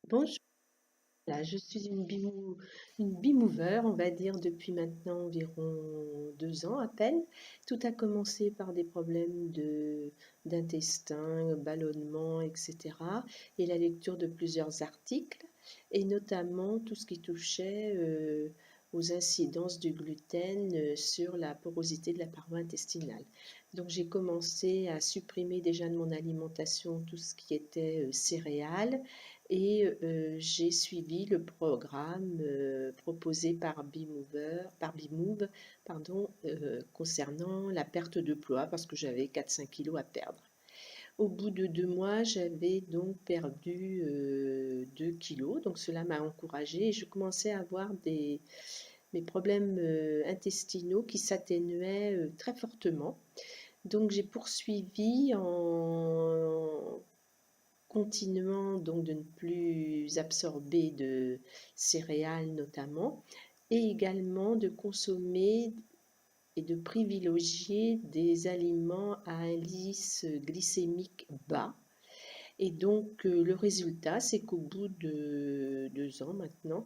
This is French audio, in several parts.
Bonjour, là, je suis une bimover, on va dire, depuis maintenant environ 2 ans à peine. Tout a commencé par des problèmes d'intestin, ballonnement, etc. Et la lecture de plusieurs articles, et notamment tout ce qui touchait aux incidences du gluten sur la porosité de la paroi intestinale. Donc j'ai commencé à supprimer déjà de mon alimentation tout ce qui était céréales et j'ai suivi le programme proposé par Bimove, pardon, concernant la perte de poids parce que j'avais 4-5 kilos à perdre. Au bout de 2 mois, j'avais donc perdu 2 kilos, donc cela m'a encouragée et je commençais à avoir mes problèmes intestinaux qui s'atténuaient très fortement. Donc j'ai poursuivi en continuant donc de ne plus absorber de céréales notamment, et également de consommer et de privilégier des aliments à indice glycémique bas. Et donc le résultat, c'est qu'au bout de 2 ans maintenant,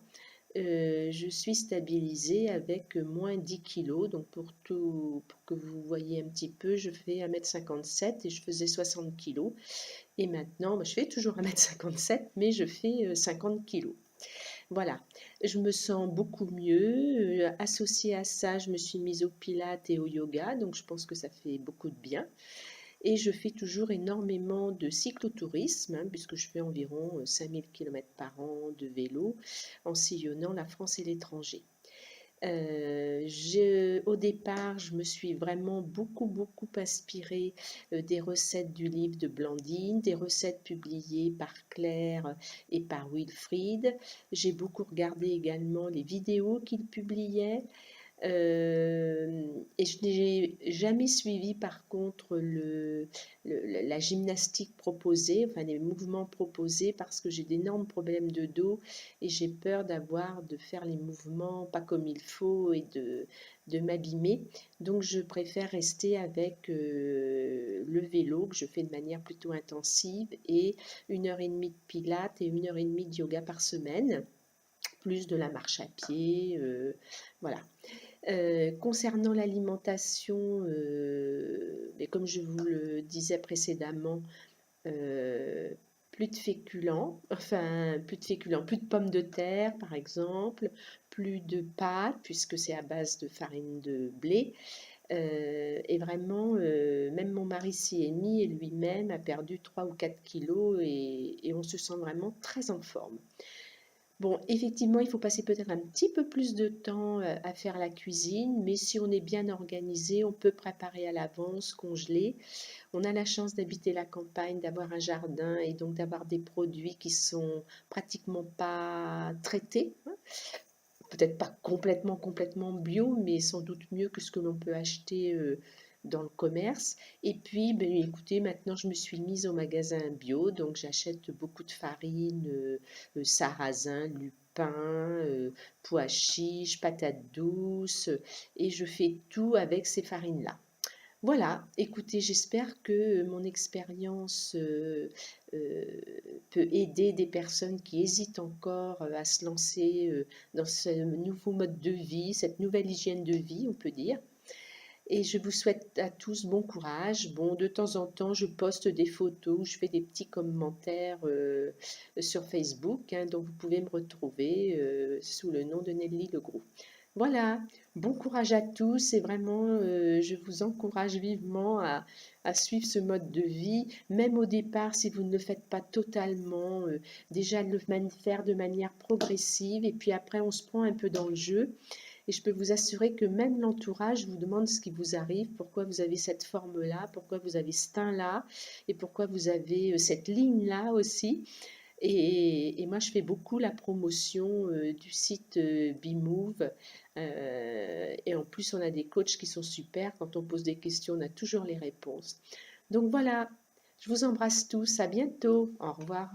je suis stabilisée avec moins 10 kilos. Donc pour que vous voyez un petit peu, je fais 1,57 m et je faisais 60 kilos. Et maintenant, je fais toujours 1,57 m, mais je fais 50 kilos. Voilà, je me sens beaucoup mieux. Associée à ça, je me suis mise au pilates et au yoga, donc je pense que ça fait beaucoup de bien. Et je fais toujours énormément de cyclotourisme, puisque je fais environ 5000 km par an de vélo en sillonnant la France et l'étranger. Au départ, je me suis vraiment beaucoup inspirée des recettes du livre de Blandine, des recettes publiées par Claire et par Wilfried. J'ai beaucoup regardé également les vidéos qu'il publiait. Et je n'ai jamais suivi par contre la gymnastique proposée, enfin les mouvements proposés, parce que j'ai d'énormes problèmes de dos et j'ai peur de faire les mouvements pas comme il faut et de m'abîmer. Donc je préfère rester avec le vélo que je fais de manière plutôt intensive et 1 h 30 de pilates et 1 h 30 de yoga par semaine, plus de la marche à pied, voilà. Concernant l'alimentation, mais comme je vous le disais précédemment, euh, plus de féculents, plus de pommes de terre par exemple, plus de pâtes puisque c'est à base de farine de blé. Et vraiment, même mon mari s'y est mis et lui-même a perdu 3 ou 4 kilos et on se sent vraiment très en forme. Bon, effectivement, il faut passer peut-être un petit peu plus de temps à faire la cuisine, mais si on est bien organisé, on peut préparer à l'avance, congeler. On a la chance d'habiter la campagne, d'avoir un jardin et donc d'avoir des produits qui sont pratiquement pas traités, hein. Peut-être pas complètement bio, mais sans doute mieux que ce que l'on peut acheter dans le commerce. Et puis, ben, écoutez, maintenant je me suis mise au magasin bio, donc j'achète beaucoup de farine, sarrasin, lupin, pois chiches, patates douces, et je fais tout avec ces farines-là. Voilà, écoutez, j'espère que mon expérience euh, peut aider des personnes qui hésitent encore à se lancer dans ce nouveau mode de vie, cette nouvelle hygiène de vie, on peut dire. Et je vous souhaite à tous bon courage. Bon, de temps en temps, je poste des photos, je fais des petits commentaires sur Facebook, hein, donc vous pouvez me retrouver sous le nom de Nelly Legroux. Voilà, bon courage à tous et vraiment, je vous encourage vivement à suivre ce mode de vie, même au départ, si vous ne le faites pas totalement, déjà le faire de manière progressive et puis après on se prend un peu dans le jeu. Et je peux vous assurer que même l'entourage vous demande ce qui vous arrive, pourquoi vous avez cette forme-là, pourquoi vous avez ce teint-là, et pourquoi vous avez cette ligne-là aussi. Et moi, je fais beaucoup la promotion du site Bimove. Et en plus, on a des coachs qui sont super. Quand on pose des questions, on a toujours les réponses. Donc voilà, je vous embrasse tous. À bientôt. Au revoir.